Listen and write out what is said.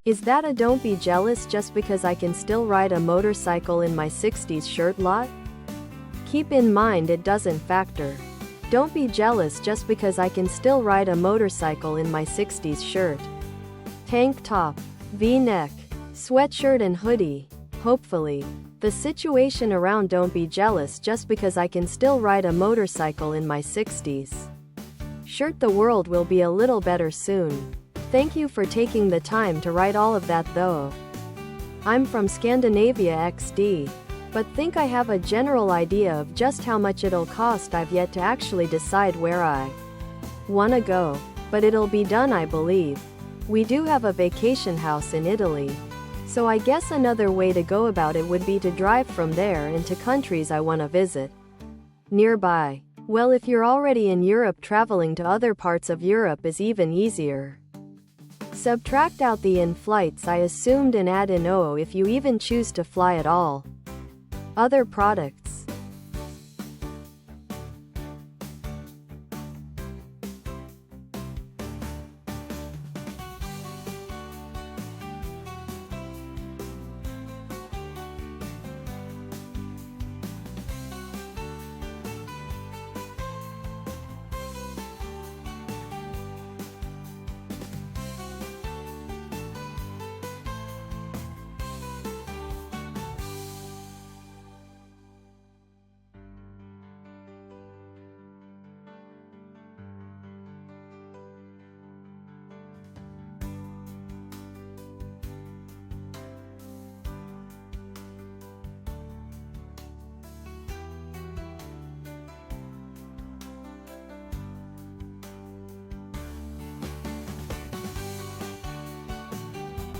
Is that a don't be jealous just because I can still ride a motorcycle in my 60s shirt lot? Keep in mind it doesn't factor. Don't be jealous just because I can still ride a motorcycle in my 60s shirt. Tank top, V-neck, sweatshirt and hoodie. Hopefully, the situation around don't be jealous just because I can still ride a motorcycle in my 60s shirt. The world will be a little better soon. Thank you for taking the time to write all of that though. I'm from Scandinavia XD, but think I have a general idea of just how much it'll cost. I've yet to actually decide where I wanna go, but it'll be done I believe. We do have a vacation house in Italy, so I guess another way to go about it would be to drive from there into countries I wanna visit nearby. Well, if you're already in Europe, traveling to other parts of Europe is even easier. Subtract out the in-flights I assumed and add in O if you even choose to fly at all. Other products.